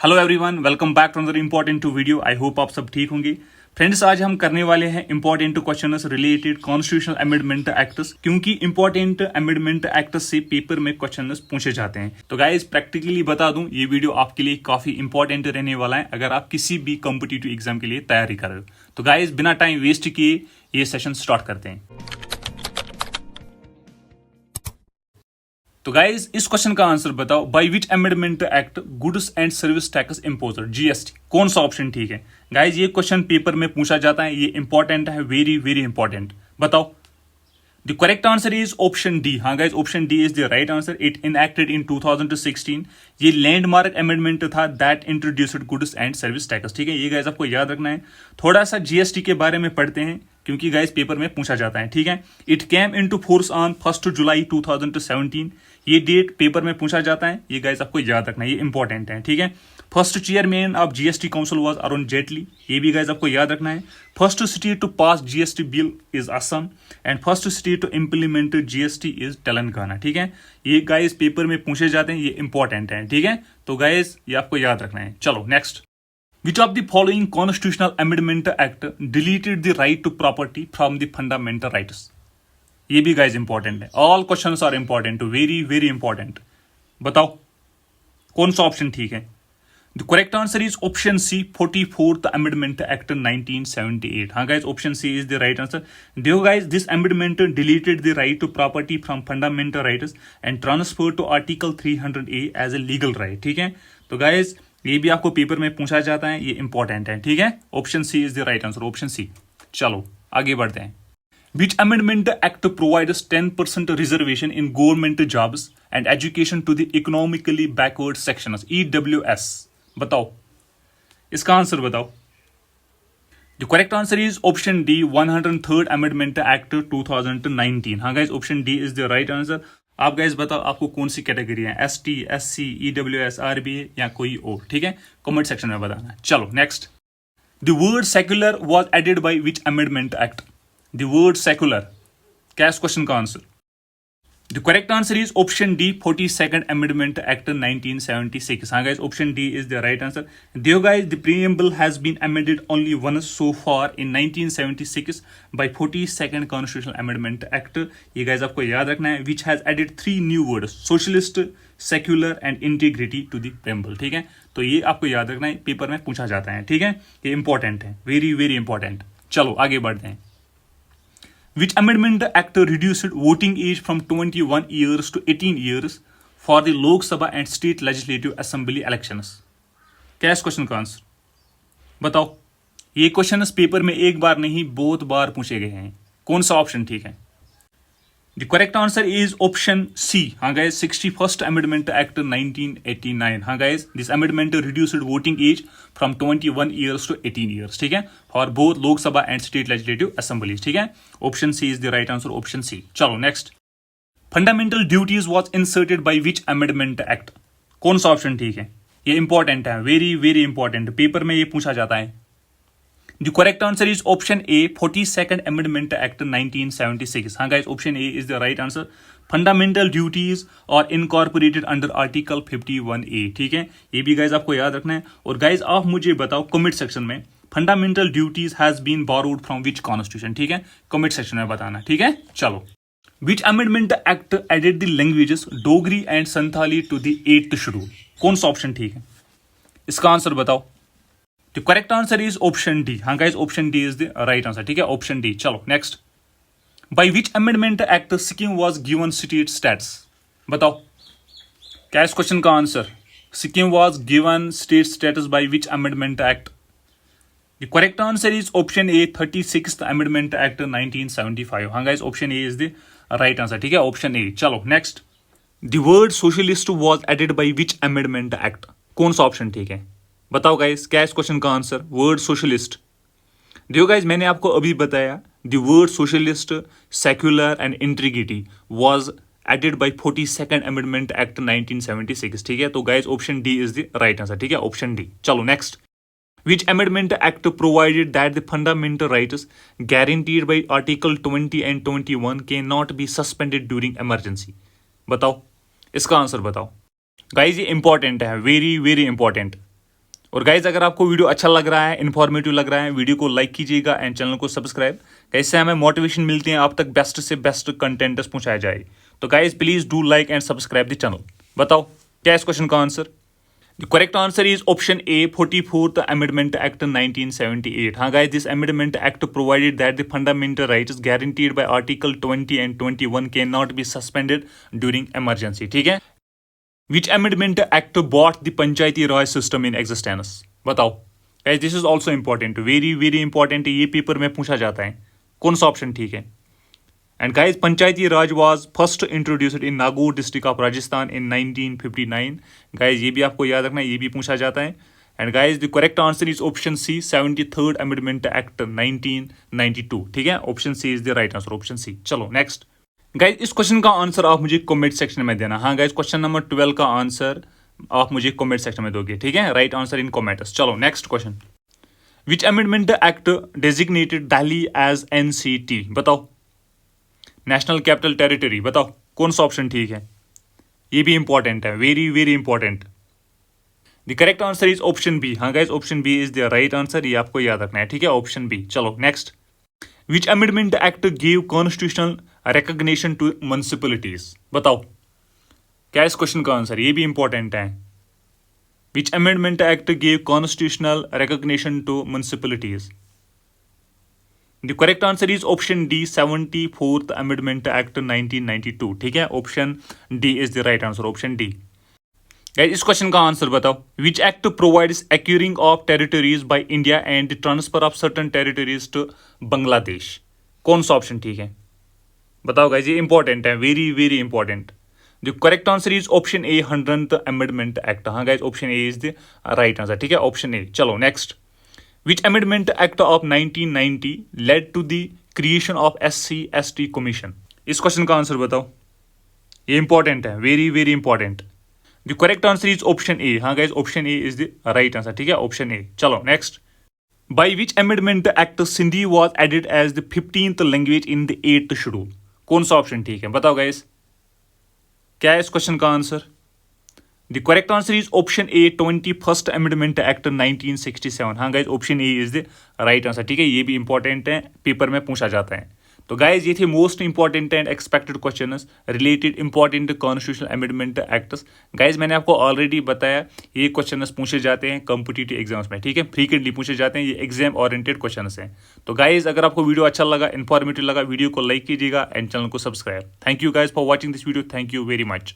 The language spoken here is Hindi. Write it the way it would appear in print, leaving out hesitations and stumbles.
Hello everyone, welcome back to another important to video. I hope आप सब ठीक होंगे। फ्रेंड्स, आज हम करने वाले हैं important questions related constitutional amendment acts, क्योंकि इंपॉर्टेंट अमेंडमेंट एक्ट्स से पेपर में क्वेश्चंस पूछे जाते हैं। तो गाइस, प्रैक्टिकली बता दूं, ये वीडियो आपके लिए काफी इंपॉर्टेंट रहने वाला है अगर आप किसी भी कॉम्पिटिटिव एग्जाम के लिए तैयारी कर रहे हो। तो गाइस, बिना टाइम वेस्ट किए ये सेशन स्टार्ट करते हैं। तो गाइज, इस क्वेश्चन का आंसर बताओ। Bye which amendment act goods and service tax imposed, GST, कौन सा ऑप्शन ठीक है? गाइज, ये क्वेश्चन पेपर में पूछा जाता है, ये इंपॉर्टेंट है, वेरी वेरी इंपॉर्टेंट। बताओ। The correct answer is option D. हाँ guys, option D is the right answer. It enacted in 2016। ये लैंडमार्क अमेंडमेंट था that introduced goods and service tax. ठीक है, ये गाइज आपको याद रखना है। थोड़ा सा जीएसटी के बारे में पढ़ते हैं क्योंकि गाइज पेपर में पूछा जाता है। ठीक है, it came into force on 1 जुलाई 2017। ये डेट पेपर में पूछा जाता है, ये गाइज आपको याद रखना है, ये इंपॉर्टेंट है। ठीक है, first chairman of GST council was Arun Jaitley, ये भी गाइज आपको याद रखना है। First state to pass GST bill is Assam and first state to implement GST is Telangana. ठीक है, ये गाइज पेपर में पूछे जाते हैं, ये इंपॉर्टेंट है। ठीक है, तो गाइज ये आपको याद रखना है। चलो next. Which of the following constitutional amendment act deleted the right to property from the fundamental rights? ये भी गाइज इंपॉर्टेंट है। All questions are important, very very important. बताओ कौन सा ऑप्शन ठीक है? The correct answer is option C, 44th amendment act 1978। हाँ guys, option C is the right answer. देखो guys, this amendment deleted the right to property from fundamental rights and transfer to article 300A as a legal right. ठीक है, तो गाइज ये भी आपको पेपर में पूछा जाता है, ये इंपॉर्टेंट है। ठीक है, option C is the right answer, option C. चलो आगे बढ़ते हैं। Which amendment act provides 10% reservation in government jobs and education to the economically backward sections, EWS? बताओ, इसका आंसर बताओ। The correct answer is option D, 103rd amendment act 2019। हाँ guys, option D is the right answer. आप गाइज बताओ आपको कौन सी कैटेगरी है, ST, SC, EWS, RBA या कोई और? ठीक है, कमेंट सेक्शन में बताना। चलो next. The word secular was added by which amendment act? The word secular, क्या इस क्वेश्चन का answer? The correct answer is option D, 42nd amendment act 1976। हाँ guys, option D is the right answer. देखो guys, the preamble has been amended only once so far in 1976 by 42nd constitutional amendment act. ये गाइज आपको याद रखना है, which has added 3 new words, socialist, secular and integrity to the preamble. ठीक है, तो ये आपको याद रखना है, पेपर में पूछा जाता है। ठीक है, ये इंपॉर्टेंट है, वेरी वेरी इंपॉर्टेंट। चलो आगे बढ़ते हैं। Which amendment act reduced voting age from 21 years to 18 years for the Lok Sabha and state legislative assembly elections? क्या इस क्वेश्चन का आंसर बताओ? ये क्वेश्चन इस पेपर में एक बार नहीं बहुत बार पूछे गए हैं। कौन सा ऑप्शन ठीक है? The correct answer is option C. हाँ गाइज, 61st अमेंडमेंट एक्ट 1989। हाँ guys, this amendment reduced voting age from 21 years to 18 years. ठीक है, for both Lok Sabha and state legislative assemblies. ठीक है, option C is the right answer, option C. चलो next. Fundamental duties was inserted by which amendment act? कौन सा ऑप्शन ठीक है? ये इंपॉर्टेंट है, वेरी वेरी इंपॉर्टेंट, पेपर में ये पूछा जाता है। The correct answer is option A, 42nd Amendment Act 1976. हाँ guys, option A is the right answer. Fundamental duties are incorporated under Article 51A. ठीक है, ये भी guys आपको याद रखना है। और guys आप मुझे बताओ कमेंट सेक्शन में, fundamental duties has been borrowed from which constitution? ठीक है, कमेंट सेक्शन में बताना। ठीक है, चलो। Which amendment act added the languages Dogri and Santhali to the 8th schedule? कौन सा ऑप्शन ठीक है? इसका आंसर बताओ। The correct answer is option D. हाँ guys, option D is the right answer. ठीक है, option D. चलो next. By which amendment act Sikkim was given state status? बताओ, क्या इस क्वेश्चन का answer? Sikkim was given state status by which amendment act? The correct answer is option A, 36th Amendment Act 1975. हाँ guys, option A is the right answer. ठीक है, option A. चलो next. The word socialist was added by which amendment act? कौन सा ऑप्शन ठीक है? बताओ गाइस, क्या इस क्वेश्चन का आंसर? Word socialist. देखो गाइस, मैंने आपको अभी बताया, the word socialist, secular and integrity was added by 42nd amendment act 1976। ठीक है, तो guys option D is the right answer. ठीक है, ऑप्शन डी। चलो next. Which amendment act provided that the fundamental rights guaranteed by article 20 and 21 can not be suspended during emergency? बताओ, इसका आंसर बताओ। गाइस ये इंपॉर्टेंट है, वेरी वेरी इंपॉर्टेंट। और गाइज अगर आपको वीडियो अच्छा लग रहा है, इन्फॉर्मेटिव लग रहा है, वीडियो को लाइक कीजिएगा एंड चैनल को सब्सक्राइब। कैसे हमें मोटिवेशन मिलती है आप तक बेस्ट से बेस्ट कंटेंट्स पहुंचाया जाए। तो guys please do like and subscribe the channel. बताओ क्या इस क्वेश्चन का answer? The correct answer is option A, 44th Amendment Act 1978। हाँ guys, this amendment act provided that the fundamental rights guaranteed by article 20 and 21 can not be suspended during emergency. ठीक है। Which amendment act brought the Panchayati Raj system in existence? बताओ guys, this is also important, very important। ये पेपर में पूछा जाता है। कौन सा ऑप्शन ठीक है? And guys, Panchayati Raj was first introduced in Nagaur district of Rajasthan in 1959। guys ये भी आपको याद रखना है, ये भी पूछा जाता है। And guys, the correct answer is option C, 73rd Amendment Act 1992। ठीक है, option C is the right answer, option C। चलो नेक्स्ट गाइज, इस क्वेश्चन का आंसर आप मुझे कमेंट सेक्शन में देना। हाँ गाइज, क्वेश्चन नंबर 12 का आंसर आप मुझे कमेंट सेक्शन में दोगे। ठीक है, राइट आंसर इन कमेंट्स। चलो next question. Which amendment act designated Delhi as NCT? बताओ। National capital territory. बताओ कौन सा ऑप्शन ठीक है? ये भी इंपॉर्टेंट है, very important. The correct answer is option B. हाँ guys, option B is the right answer, ये आपको याद रखना है। ठीक है, ऑप्शन बी। चलो next. Which amendment act give constitutional recognition to municipalities? बताओ क्या इस क्वेश्चन का आंसर? ये भी इंपॉर्टेंट है। Which amendment act give constitutional recognition to municipalities? The correct answer is option D, 74th Amendment Act 1992। ठीक है, option D is the right answer, option D. इस क्वेश्चन का आंसर बताओ। Which act provides acquiring of territories by India and the transfer of certain territories to Bangladesh? कौन सा ऑप्शन ठीक है? बताओ गाइज, ये इंपॉर्टेंट है, very important. The correct answer is option A, 100th Amendment Act। हाँ guys, option A is the right answer. ठीक है, ऑप्शन ए। चलो next. Which amendment act of 1990 led to the creation of SC/ST commission? इस क्वेश्चन का आंसर बताओ। ये इंपॉर्टेंट है, very important. The correct answer is option A. हाँ guys, option A is the right answer. ठीक है, ऑप्शन ए। चलो next. By which amendment act Sindhi was added as the 15th language in the 8th schedule? कौन सा ऑप्शन ठीक है? बताओ गाइस, क्या है इस क्वेश्चन का answer? The correct answer is option A, 21st Amendment Act 1967। हाँ guys, option A is the right answer. ठीक है, ये भी इंपॉर्टेंट है, पेपर में पूछा जाता है। तो गाइज ये थे most important and expected questions related important constitutional amendment acts. Guys मैंने आपको ऑलरेडी बताया, ये क्वेश्चंस पूछे जाते हैं कॉम्पिटिटिव एग्जाम्स में। ठीक है, फ्रीक्वेंटली पूछे जाते हैं, ये एग्जाम ओरिएंटेड क्वेश्चंस हैं। तो गाइज अगर आपको वीडियो अच्छा लगा, इन्फॉर्मेटिव लगा, वीडियो को लाइक कीजिएगा एंड चैनल को subscribe. Thank you guys for watching this video. Thank you very much.